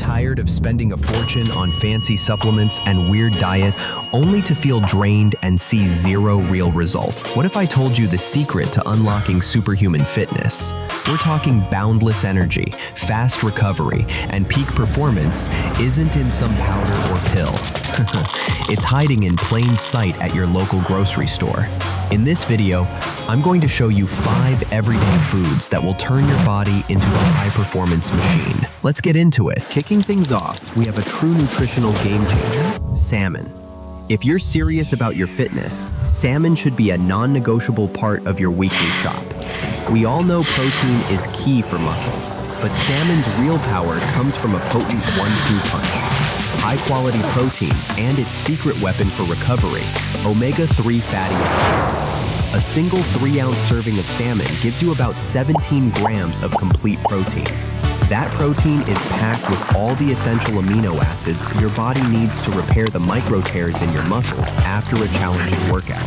Tired of spending a fortune on fancy supplements and weird diet only to feel drained and see zero real result? What if I told you the secret to unlocking superhuman fitness? We're talking boundless energy, fast recovery, and peak performance isn't in some powder or pill. It's hiding in plain sight at your local grocery store. In this video, I'm going to show you 5 everyday foods that will turn your body into a high-performance machine. Let's get into it. Kicking things off, we have a true nutritional game changer, salmon. If you're serious about your fitness, salmon should be a non-negotiable part of your weekly shop. We all know protein is key for muscle, but salmon's real power comes from a potent 1-2 punch. High-quality protein and its secret weapon for recovery, omega-3 fatty acids. A single 3-ounce serving of salmon gives you about 17 grams of complete protein. That protein is packed with all the essential amino acids your body needs to repair the micro tears in your muscles after a challenging workout.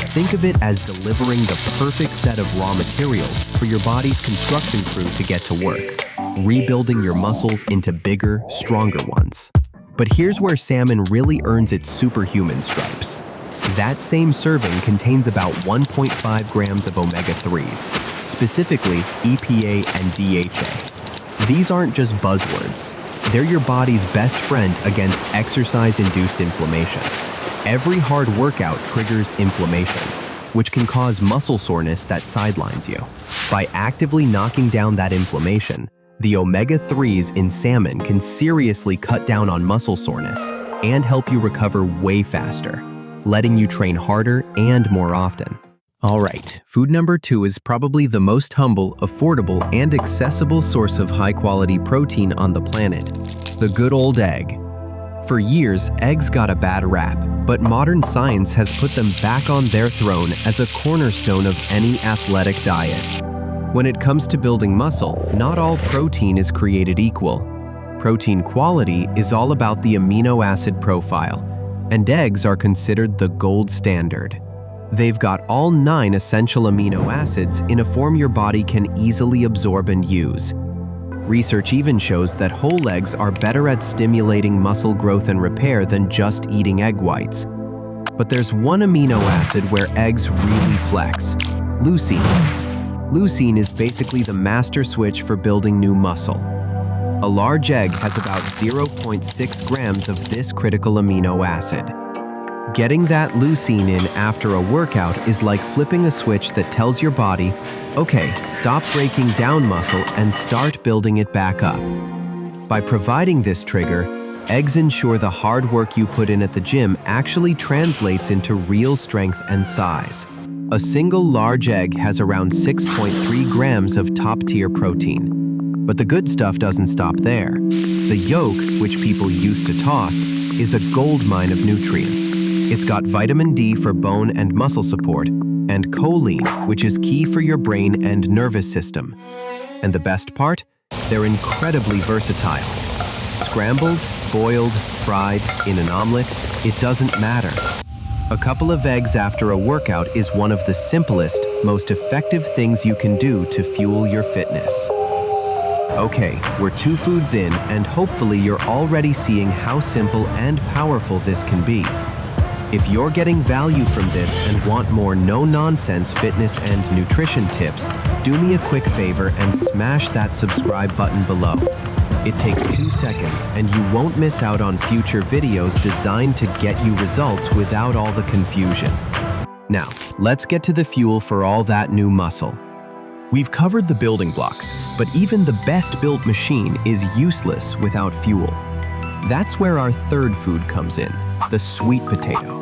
Think of it as delivering the perfect set of raw materials for your body's construction crew to get to work, rebuilding your muscles into bigger, stronger ones. But here's where salmon really earns its superhuman stripes. That same serving contains about 1.5 grams of omega-3s, specifically EPA and DHA. These aren't just buzzwords. They're your body's best friend against exercise-induced inflammation. Every hard workout triggers inflammation, which can cause muscle soreness that sidelines you. By actively knocking down that inflammation, the omega-3s in salmon can seriously cut down on muscle soreness and help you recover way faster, letting you train harder and more often. All right, food number 2 is probably the most humble, affordable, and accessible source of high-quality protein on the planet, the good old egg. For years, eggs got a bad rap, but modern science has put them back on their throne as a cornerstone of any athletic diet. When it comes to building muscle, not all protein is created equal. Protein quality is all about the amino acid profile, and eggs are considered the gold standard. They've got all 9 essential amino acids in a form your body can easily absorb and use. Research even shows that whole eggs are better at stimulating muscle growth and repair than just eating egg whites. But there's one amino acid where eggs really flex: leucine. Leucine is basically the master switch for building new muscle. A large egg has about 0.6 grams of this critical amino acid. Getting that leucine in after a workout is like flipping a switch that tells your body, okay, stop breaking down muscle and start building it back up. By providing this trigger, eggs ensure the hard work you put in at the gym actually translates into real strength and size. A single large egg has around 6.3 grams of top-tier protein. But the good stuff doesn't stop there. The yolk, which people used to toss, is a goldmine of nutrients. It's got vitamin D for bone and muscle support, and choline, which is key for your brain and nervous system. And the best part? They're incredibly versatile. Scrambled, boiled, fried, in an omelet, it doesn't matter. A couple of eggs after a workout is one of the simplest, most effective things you can do to fuel your fitness. Okay, we're 2 foods in, and hopefully you're already seeing how simple and powerful this can be. If you're getting value from this and want more no-nonsense fitness and nutrition tips, do me a quick favor and smash that subscribe button below. It takes 2 seconds, and you won't miss out on future videos designed to get you results without all the confusion. Now, let's get to the fuel for all that new muscle. We've covered the building blocks, but even the best-built machine is useless without fuel. That's where our third food comes in, the sweet potato.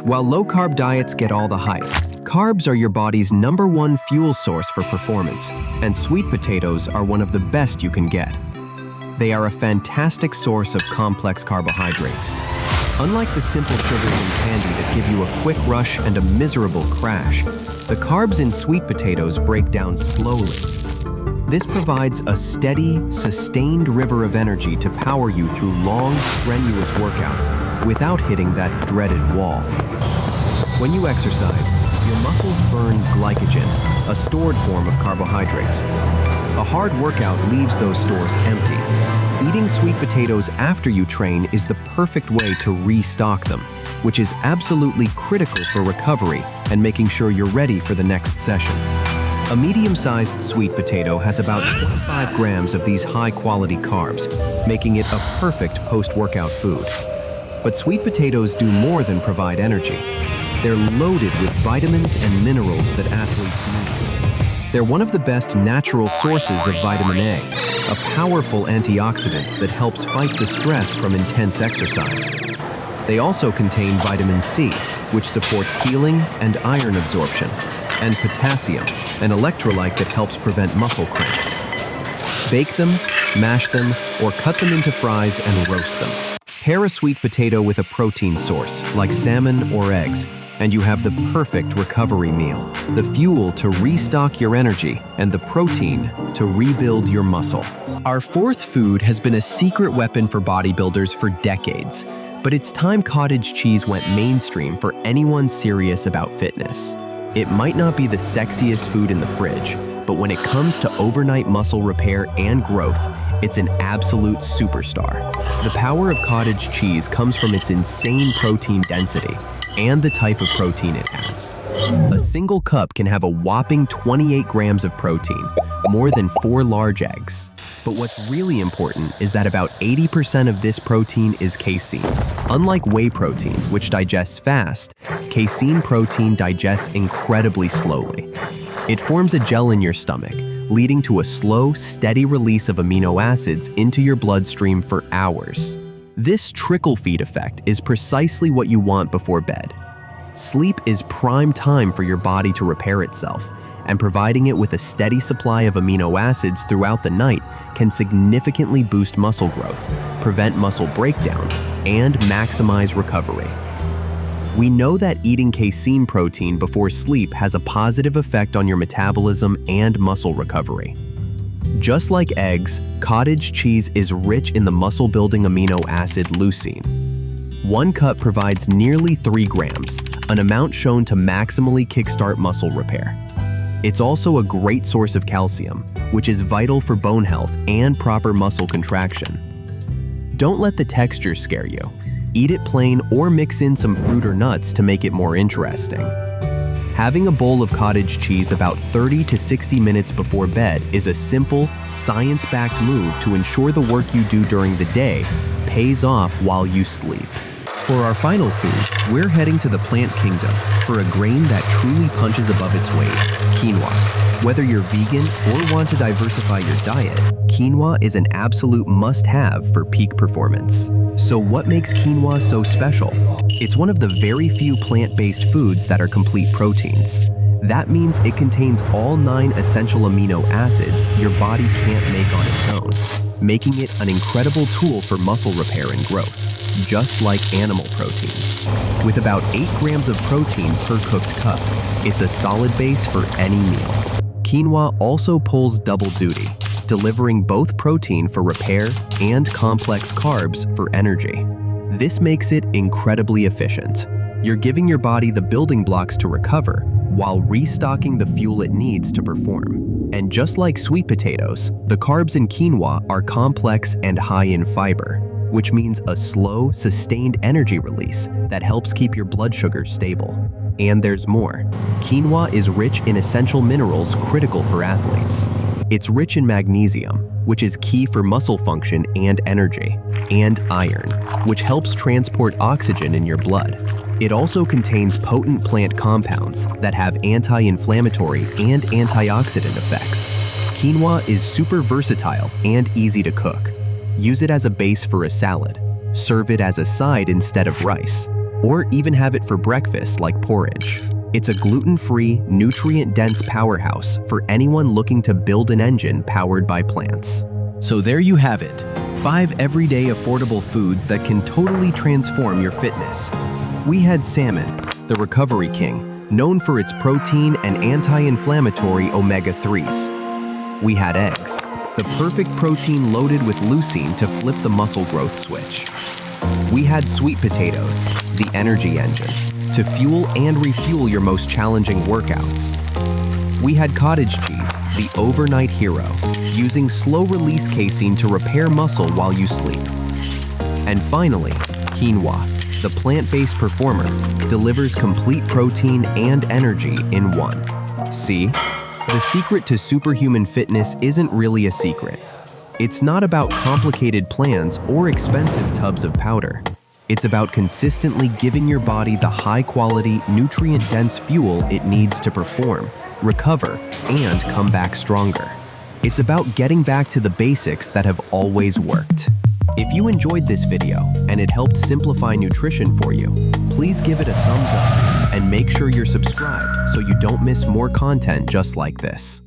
While low-carb diets get all the hype, carbs are your body's #1 fuel source for performance, and sweet potatoes are one of the best you can get. They are a fantastic source of complex carbohydrates. Unlike the simple sugars in candy that give you a quick rush and a miserable crash, the carbs in sweet potatoes break down slowly. This provides a steady, sustained river of energy to power you through long, strenuous workouts without hitting that dreaded wall. When you exercise, Your muscles burn glycogen, a stored form of carbohydrates. A hard workout leaves those stores empty. Eating sweet potatoes after you train is the perfect way to restock them, which is absolutely critical for recovery and making sure you're ready for the next session. A medium-sized sweet potato has about 25 grams of these high-quality carbs, making it a perfect post-workout food. But sweet potatoes do more than provide energy. They're loaded with vitamins and minerals that athletes need. They're one of the best natural sources of vitamin A, a powerful antioxidant that helps fight the stress from intense exercise. They also contain vitamin C, which supports healing and iron absorption, and potassium, an electrolyte that helps prevent muscle cramps. Bake them, mash them, or cut them into fries and roast them. Pair a sweet potato with a protein source, like salmon or eggs, and you have the perfect recovery meal, the fuel to restock your energy and the protein to rebuild your muscle. Our fourth food has been a secret weapon for bodybuilders for decades, but it's time cottage cheese went mainstream for anyone serious about fitness. It might not be the sexiest food in the fridge, but when it comes to overnight muscle repair and growth, it's an absolute superstar. The power of cottage cheese comes from its insane protein density and the type of protein it has. A single cup can have a whopping 28 grams of protein, more than 4 large eggs. But what's really important is that about 80% of this protein is casein. Unlike whey protein, which digests fast, casein protein digests incredibly slowly. It forms a gel in your stomach, leading to a slow, steady release of amino acids into your bloodstream for hours. This trickle feed effect is precisely what you want before bed. Sleep is prime time for your body to repair itself, and providing it with a steady supply of amino acids throughout the night can significantly boost muscle growth, prevent muscle breakdown, and maximize recovery. We know that eating casein protein before sleep has a positive effect on your metabolism and muscle recovery. Just like eggs, cottage cheese is rich in the muscle-building amino acid leucine. 1 cup provides nearly 3 grams, an amount shown to maximally kickstart muscle repair. It's also a great source of calcium, which is vital for bone health and proper muscle contraction. Don't let the texture scare you. Eat it plain or mix in some fruit or nuts to make it more interesting. Having a bowl of cottage cheese about 30 to 60 minutes before bed is a simple, science-backed move to ensure the work you do during the day pays off while you sleep. For our final food, we're heading to the plant kingdom for a grain that truly punches above its weight, quinoa. Whether you're vegan or want to diversify your diet, quinoa is an absolute must-have for peak performance. So what makes quinoa so special? It's one of the very few plant-based foods that are complete proteins. That means it contains all 9 essential amino acids your body can't make on its own, making it an incredible tool for muscle repair and growth, just like animal proteins. With about 8 grams of protein per cooked cup, it's a solid base for any meal. Quinoa also pulls double duty, delivering both protein for repair and complex carbs for energy. This makes it incredibly efficient. You're giving your body the building blocks to recover while restocking the fuel it needs to perform. And just like sweet potatoes, the carbs in quinoa are complex and high in fiber, which means a slow, sustained energy release that helps keep your blood sugar stable. And there's more. Quinoa is rich in essential minerals critical for athletes. It's rich in magnesium, which is key for muscle function and energy, and iron, which helps transport oxygen in your blood. It also contains potent plant compounds that have anti-inflammatory and antioxidant effects. Quinoa is super versatile and easy to cook. Use it as a base for a salad, serve it as a side instead of rice, or even have it for breakfast like porridge. It's a gluten-free, nutrient-dense powerhouse for anyone looking to build an engine powered by plants. So there you have it, 5 everyday affordable foods that can totally transform your fitness. We had salmon, the recovery king, known for its protein and anti-inflammatory omega-3s. We had eggs, the perfect protein loaded with leucine to flip the muscle growth switch. We had sweet potatoes, the energy engine, to fuel and refuel your most challenging workouts. We had cottage cheese, the overnight hero, using slow-release casein to repair muscle while you sleep. And finally, quinoa, the plant-based performer, delivers complete protein and energy in one. See? The secret to superhuman fitness isn't really a secret. It's not about complicated plans or expensive tubs of powder. It's about consistently giving your body the high-quality, nutrient-dense fuel it needs to perform, recover, and come back stronger. It's about getting back to the basics that have always worked. If you enjoyed this video and it helped simplify nutrition for you, please give it a thumbs up and make sure you're subscribed so you don't miss more content just like this.